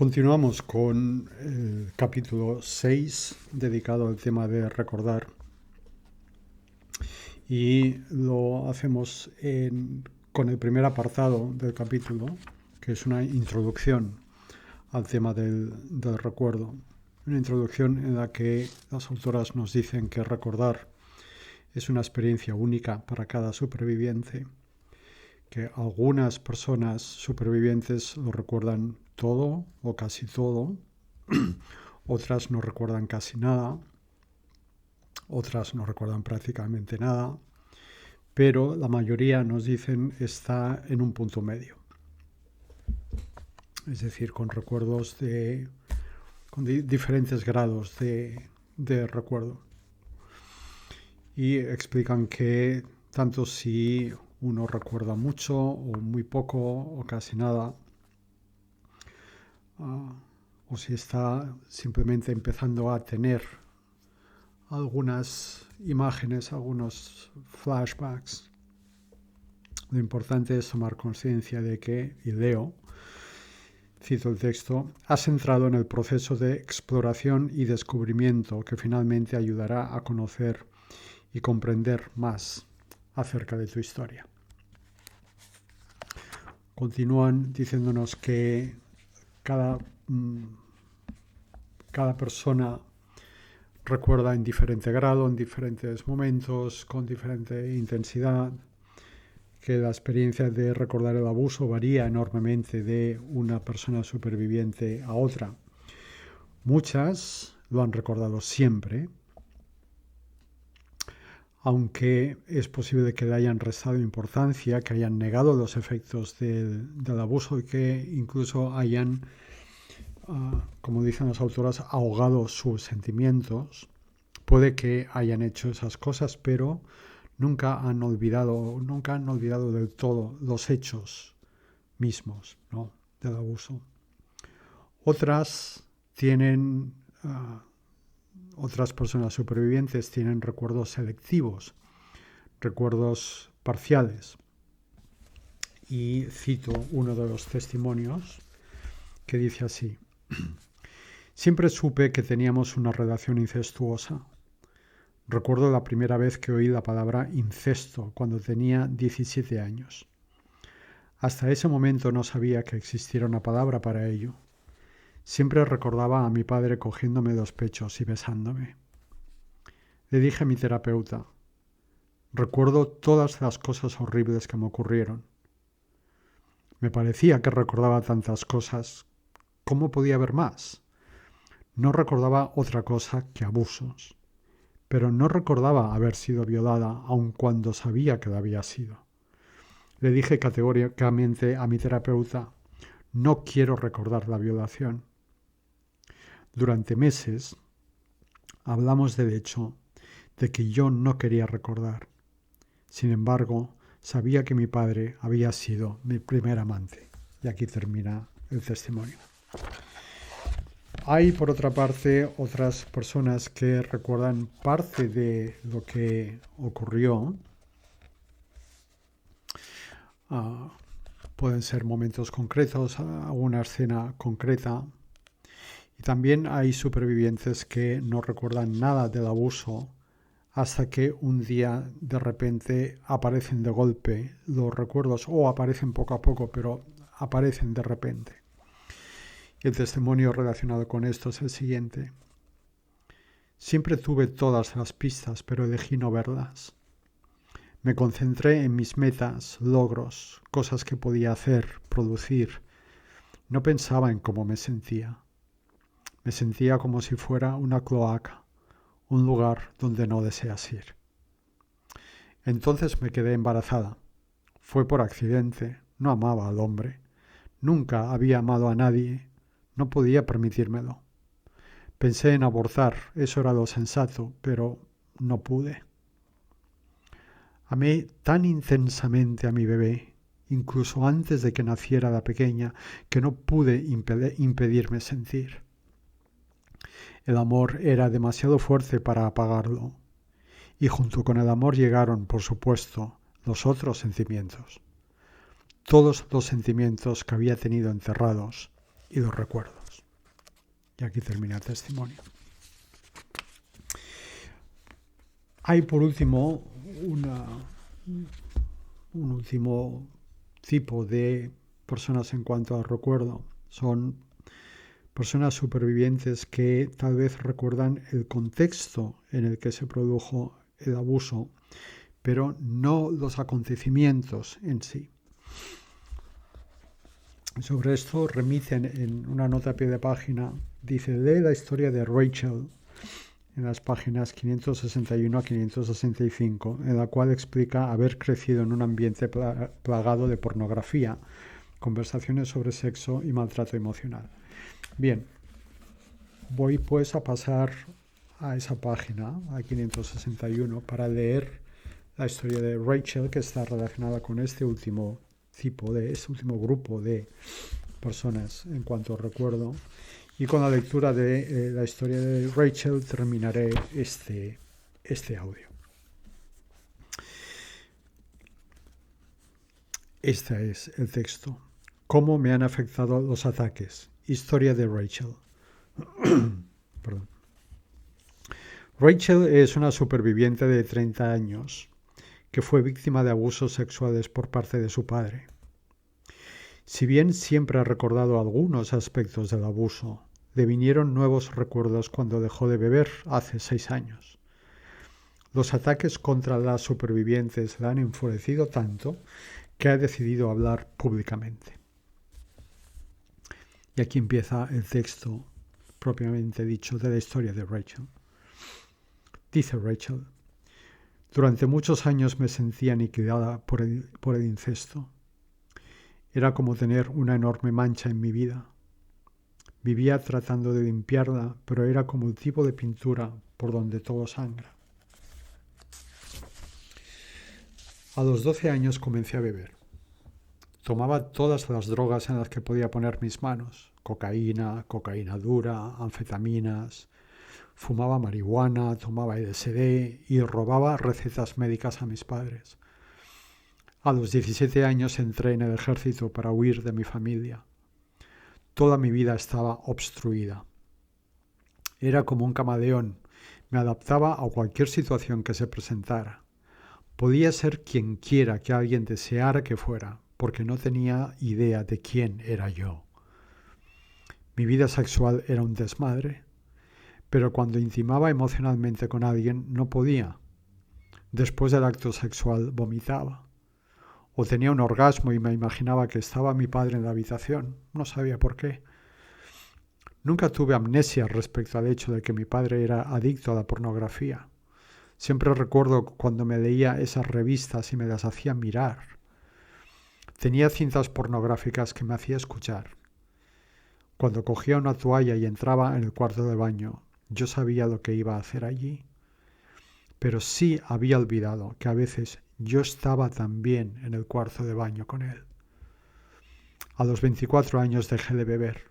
Continuamos con el capítulo 6 dedicado al tema de recordar y lo hacemos con el primer apartado del capítulo, que es una introducción al tema del recuerdo. Una introducción en la que las autoras nos dicen que recordar es una experiencia única para cada superviviente, que algunas personas supervivientes lo recuerdan todo o casi todo, otras no recuerdan casi nada, otras no recuerdan prácticamente nada, pero la mayoría nos dicen está en un punto medio. Es decir, con recuerdos con diferentes grados de recuerdo. Y explican que tanto si uno recuerda mucho o muy poco o casi nada, o si está simplemente empezando a tener algunas imágenes, algunos flashbacks, lo importante es tomar conciencia de que, y leo, cito el texto, has entrado en el proceso de exploración y descubrimiento que finalmente ayudará a conocer y comprender más acerca de tu historia. Continúan diciéndonos que cada persona recuerda en diferente grado, en diferentes momentos, con diferente intensidad, que la experiencia de recordar el abuso varía enormemente de una persona superviviente a otra. Muchas lo han recordado siempre, aunque es posible que le hayan restado importancia, que hayan negado los efectos del abuso y que incluso hayan, como dicen las autoras, ahogado sus sentimientos. Puede que hayan hecho esas cosas, pero nunca han olvidado del todo los hechos mismos, ¿no?, del abuso. Otras personas supervivientes tienen recuerdos selectivos, recuerdos parciales. Y cito uno de los testimonios que dice así: siempre supe que teníamos una relación incestuosa. Recuerdo la primera vez que oí la palabra incesto cuando tenía 17 años. Hasta ese momento no sabía que existiera una palabra para ello. Siempre recordaba a mi padre cogiéndome los pechos y besándome. Le dije a mi terapeuta: recuerdo todas las cosas horribles que me ocurrieron. Me parecía que recordaba tantas cosas. ¿Cómo podía haber más? No recordaba otra cosa que abusos. Pero no recordaba haber sido violada, aun cuando sabía que lo había sido. Le dije categóricamente a mi terapeuta: no quiero recordar la violación. Durante meses hablamos del hecho de que yo no quería recordar. Sin embargo, sabía que mi padre había sido mi primer amante. Y aquí termina el testimonio. Hay, por otra parte, otras personas que recuerdan parte de lo que ocurrió. Pueden ser momentos concretos, alguna escena concreta. Y también hay supervivientes que no recuerdan nada del abuso hasta que un día de repente aparecen de golpe los recuerdos, o aparecen poco a poco, pero aparecen de repente. Y el testimonio relacionado con esto es el siguiente: siempre tuve todas las pistas, pero elegí no verlas. Me concentré en mis metas, logros, cosas que podía hacer, producir. No pensaba en cómo me sentía. Me sentía como si fuera una cloaca, un lugar donde no deseas ir. Entonces me quedé embarazada. Fue por accidente, no amaba al hombre. Nunca había amado a nadie. No podía permitírmelo. Pensé en abortar, eso era lo sensato, pero no pude. Amé tan intensamente a mi bebé, incluso antes de que naciera la pequeña, que no pude impedirme sentir. El amor era demasiado fuerte para apagarlo, y junto con el amor llegaron, por supuesto, los otros sentimientos. Todos los sentimientos que había tenido enterrados y los recuerdos. Y aquí termina el testimonio. Hay por último un último tipo de personas en cuanto al recuerdo. Son personas supervivientes que tal vez recuerdan el contexto en el que se produjo el abuso, pero no los acontecimientos en sí. Sobre esto remiten en una nota a pie de página, dice: lee la historia de Rachel en las páginas 561 a 565, en la cual explica haber crecido en un ambiente plagado de pornografía, conversaciones sobre sexo y maltrato emocional. Bien, voy pues a pasar a esa página, a 561, para leer la historia de Rachel, que está relacionada con este último grupo de personas en cuanto recuerdo. Y con la lectura de la historia de Rachel terminaré este audio. Este es el texto. ¿Cómo me han afectado los ataques? Historia de Rachel. Perdón. Rachel es una superviviente de 30 años que fue víctima de abusos sexuales por parte de su padre. Si bien siempre ha recordado algunos aspectos del abuso, le vinieron nuevos recuerdos cuando dejó de beber hace 6 años. Los ataques contra las supervivientes la han enfurecido tanto que ha decidido hablar públicamente. Y aquí empieza el texto propiamente dicho de la historia de Rachel. Dice Rachel: durante muchos años me sentía aniquilada por el incesto. Era como tener una enorme mancha en mi vida. Vivía tratando de limpiarla, pero era como el tipo de pintura por donde todo sangra. A los 12 años comencé a beber. Tomaba todas las drogas en las que podía poner mis manos: cocaína, cocaína dura, anfetaminas. Fumaba marihuana, tomaba LSD y robaba recetas médicas a mis padres. A los 17 años entré en el ejército para huir de mi familia. Toda mi vida estaba obstruida. Era como un camaleón. Me adaptaba a cualquier situación que se presentara. Podía ser quien quiera que alguien deseara que fuera, porque no tenía idea de quién era yo. Mi vida sexual era un desmadre, pero cuando intimaba emocionalmente con alguien no podía. Después del acto sexual vomitaba. O tenía un orgasmo y me imaginaba que estaba mi padre en la habitación. No sabía por qué. Nunca tuve amnesia respecto al hecho de que mi padre era adicto a la pornografía. Siempre recuerdo cuando me leía esas revistas y me las hacía mirar. Tenía cintas pornográficas que me hacía escuchar. Cuando cogía una toalla y entraba en el cuarto de baño, yo sabía lo que iba a hacer allí. Pero sí había olvidado que a veces yo estaba también en el cuarto de baño con él. A los 24 años dejé de beber.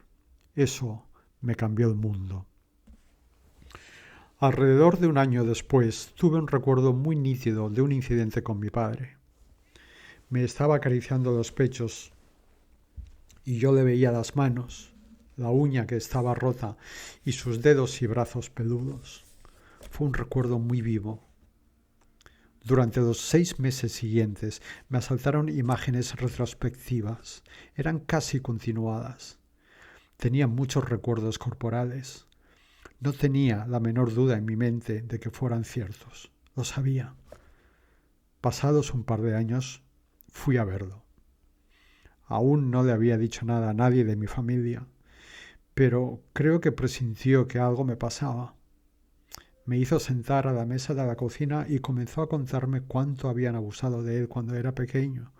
Eso me cambió el mundo. Alrededor de un año después tuve un recuerdo muy nítido de un incidente con mi padre. Me estaba acariciando los pechos y yo le veía las manos, la uña que estaba rota y sus dedos y brazos peludos. Fue un recuerdo muy vivo. Durante los 6 meses siguientes me asaltaron imágenes retrospectivas. Eran casi continuadas. Tenía muchos recuerdos corporales. No tenía la menor duda en mi mente de que fueran ciertos. Lo sabía. Pasados un par de años, fui a verlo. Aún no le había dicho nada a nadie de mi familia, pero creo que presintió que algo me pasaba. Me hizo sentar a la mesa de la cocina y comenzó a contarme cuánto habían abusado de él cuando era pequeño,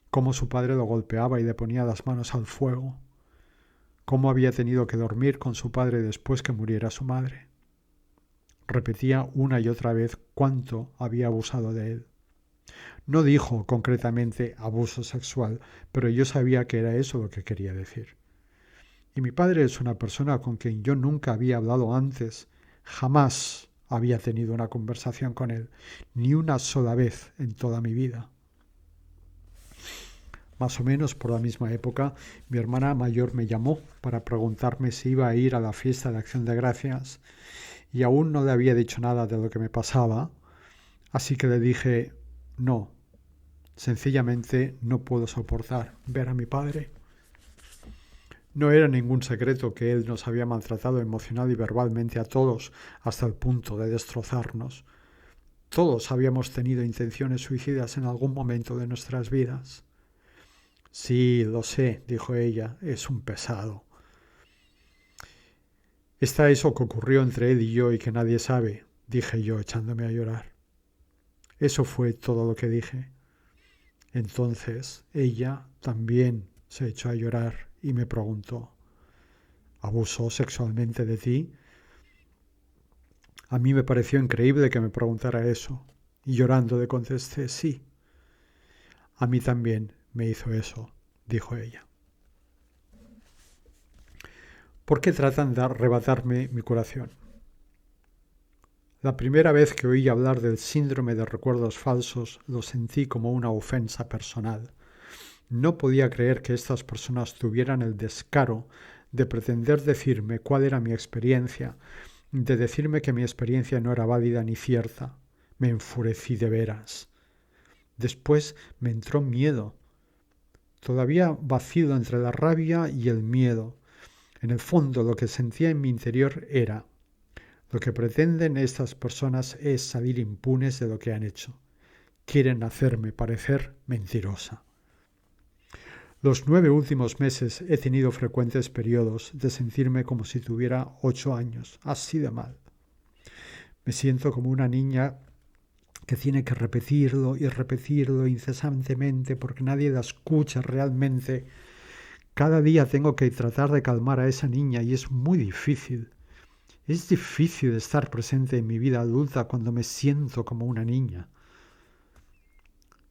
cómo su padre lo golpeaba y le ponía las manos al fuego, cómo había tenido que dormir con su padre después que muriera su madre. Repetía una y otra vez cuánto había abusado de él. No dijo concretamente abuso sexual, pero yo sabía que era eso lo que quería decir. Y mi padre es una persona con quien yo nunca había hablado antes. Jamás había tenido una conversación con él, ni una sola vez en toda mi vida. Más o menos por la misma época, mi hermana mayor me llamó para preguntarme si iba a ir a la fiesta de Acción de Gracias y aún no le había dicho nada de lo que me pasaba, así que le dije, no, sencillamente no puedo soportar ver a mi padre. No era ningún secreto que él nos había maltratado emocional y verbalmente a todos hasta el punto de destrozarnos. Todos habíamos tenido intenciones suicidas en algún momento de nuestras vidas. Sí, lo sé, dijo ella, es un pesado. Está eso que ocurrió entre él y yo y que nadie sabe, dije yo echándome a llorar. Eso fue todo lo que dije. Entonces ella también se echó a llorar y me preguntó, ¿abusó sexualmente de ti? A mí me pareció increíble que me preguntara eso, y llorando le contesté sí. A mí también me hizo eso, dijo ella. ¿Por qué tratan de arrebatarme mi curación? La primera vez que oí hablar del síndrome de recuerdos falsos lo sentí como una ofensa personal. No podía creer que estas personas tuvieran el descaro de pretender decirme cuál era mi experiencia, de decirme que mi experiencia no era válida ni cierta. Me enfurecí de veras. Después me entró miedo. Todavía vacilo entre la rabia y el miedo. En el fondo lo que sentía en mi interior era: lo que pretenden estas personas es salir impunes de lo que han hecho. Quieren hacerme parecer mentirosa. Los 9 últimos meses he tenido frecuentes periodos de sentirme como si tuviera 8 años, así de mal. Me siento como una niña que tiene que repetirlo y repetirlo incesantemente porque nadie la escucha realmente. Cada día tengo que tratar de calmar a esa niña y es muy difícil. Es difícil estar presente en mi vida adulta cuando me siento como una niña.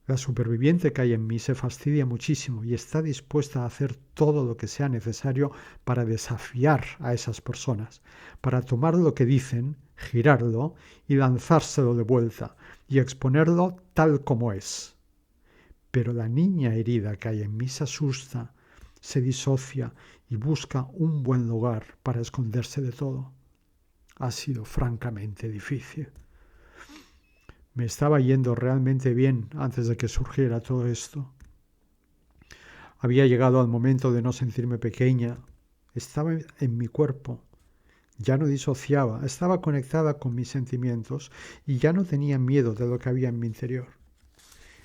La superviviente que hay en mí se fastidia muchísimo y está dispuesta a hacer todo lo que sea necesario para desafiar a esas personas, para tomar lo que dicen, girarlo y lanzárselo de vuelta y exponerlo tal como es. Pero la niña herida que hay en mí se asusta, se disocia y busca un buen lugar para esconderse de todo. Ha sido francamente difícil. Me estaba yendo realmente bien antes de que surgiera todo esto. Había llegado al momento de no sentirme pequeña. Estaba en mi cuerpo. Ya no disociaba, estaba conectada con mis sentimientos y ya no tenía miedo de lo que había en mi interior.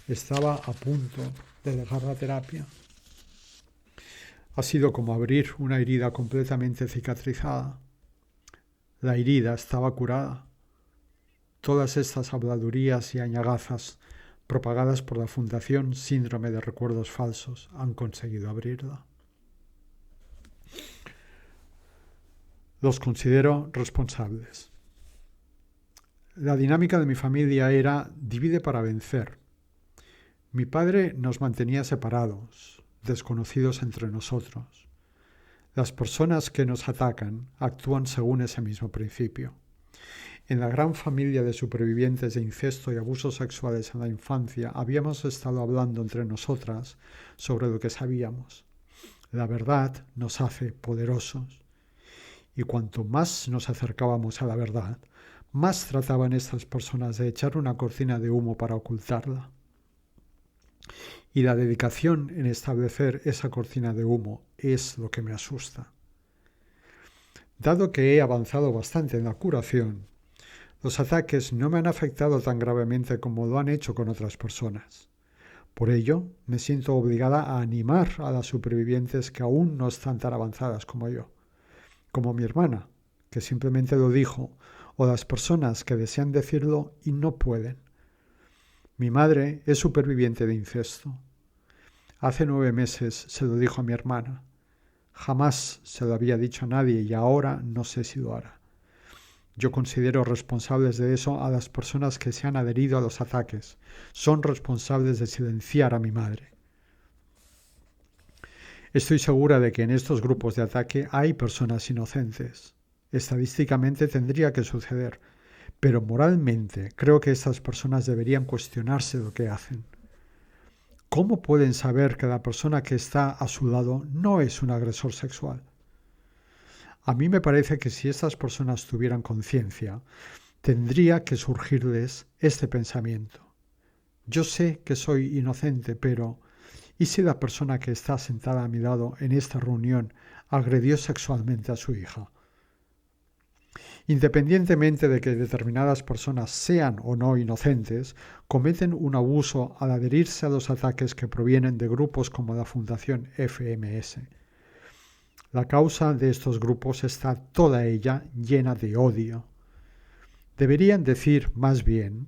Estaba a punto de dejar la terapia. Ha sido como abrir una herida completamente cicatrizada. La herida estaba curada. Todas estas habladurías y añagazas propagadas por la Fundación Síndrome de Recuerdos Falsos han conseguido abrirla. Los considero responsables. La dinámica de mi familia era divide para vencer. Mi padre nos mantenía separados, desconocidos entre nosotros. Las personas que nos atacan actúan según ese mismo principio. En la gran familia de supervivientes de incesto y abusos sexuales en la infancia habíamos estado hablando entre nosotras sobre lo que sabíamos. La verdad nos hace poderosos. Y cuanto más nos acercábamos a la verdad, más trataban estas personas de echar una cortina de humo para ocultarla. Y la dedicación en establecer esa cortina de humo es lo que me asusta. Dado que he avanzado bastante en la curación, los ataques no me han afectado tan gravemente como lo han hecho con otras personas. Por ello, me siento obligada a animar a las supervivientes que aún no están tan avanzadas como yo, como mi hermana, que simplemente lo dijo, o las personas que desean decirlo y no pueden. Mi madre es superviviente de incesto. Hace 9 meses se lo dijo a mi hermana. Jamás se lo había dicho a nadie y ahora no sé si lo hará. Yo considero responsables de eso a las personas que se han adherido a los ataques. Son responsables de silenciar a mi madre. Estoy segura de que en estos grupos de ataque hay personas inocentes. Estadísticamente tendría que suceder, pero moralmente creo que estas personas deberían cuestionarse lo que hacen. ¿Cómo pueden saber que la persona que está a su lado no es un agresor sexual? A mí me parece que si estas personas tuvieran conciencia, tendría que surgirles este pensamiento. Yo sé que soy inocente, pero ¿y si la persona que está sentada a mi lado en esta reunión agredió sexualmente a su hija? Independientemente de que determinadas personas sean o no inocentes, cometen un abuso al adherirse a los ataques que provienen de grupos como la Fundación FMS. La causa de estos grupos está toda ella llena de odio. Deberían decir más bien,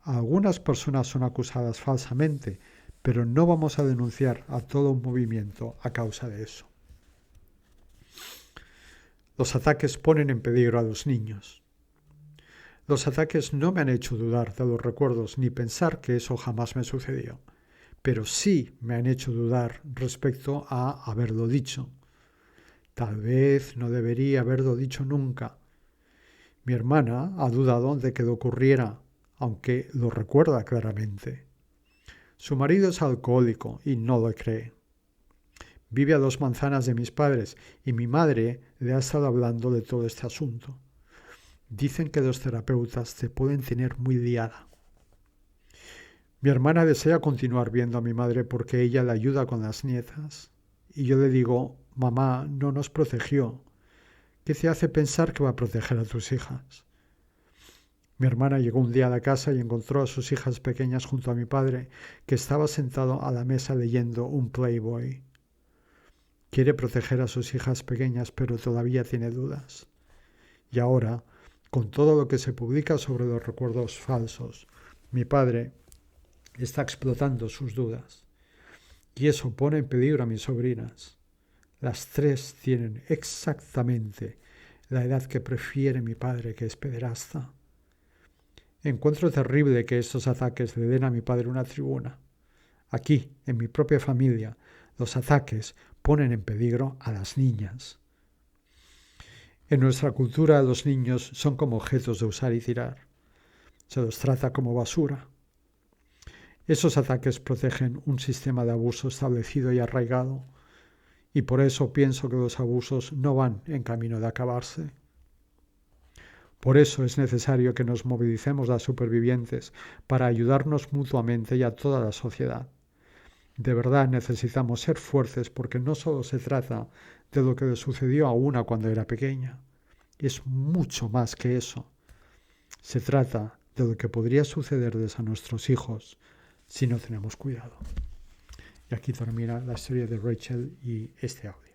algunas personas son acusadas falsamente, pero no vamos a denunciar a todo un movimiento a causa de eso. Los ataques ponen en peligro a los niños. Los ataques no me han hecho dudar de los recuerdos ni pensar que eso jamás me sucedió, pero sí me han hecho dudar respecto a haberlo dicho. Tal vez no debería haberlo dicho nunca. Mi hermana ha dudado de que lo ocurriera, aunque lo recuerda claramente. Su marido es alcohólico y no lo cree. Vive a 2 manzanas de mis padres y mi madre le ha estado hablando de todo este asunto. Dicen que los terapeutas te pueden tener muy liada. Mi hermana desea continuar viendo a mi madre porque ella le ayuda con las nietas. Y yo le digo, mamá no nos protegió. ¿Qué te hace pensar que va a proteger a tus hijas? Mi hermana llegó un día a la casa y encontró a sus hijas pequeñas junto a mi padre, que estaba sentado a la mesa leyendo un Playboy. Quiere proteger a sus hijas pequeñas, pero todavía tiene dudas. Y ahora, con todo lo que se publica sobre los recuerdos falsos, mi padre está explotando sus dudas. Y eso pone en peligro a mis sobrinas. Las 3 tienen exactamente la edad que prefiere mi padre, que es pederasta. Encuentro terrible que estos ataques le den a mi padre una tribuna. Aquí, en mi propia familia, los ataques ponen en peligro a las niñas. En nuestra cultura los niños son como objetos de usar y tirar. Se los trata como basura. Esos ataques protegen un sistema de abuso establecido y arraigado, y por eso pienso que los abusos no van en camino de acabarse. Por eso es necesario que nos movilicemos las supervivientes para ayudarnos mutuamente y a toda la sociedad. De verdad necesitamos ser fuertes porque no solo se trata de lo que le sucedió a una cuando era pequeña. Es mucho más que eso. Se trata de lo que podría sucederles a nuestros hijos si no tenemos cuidado. Y aquí termina la historia de Rachel y este audio.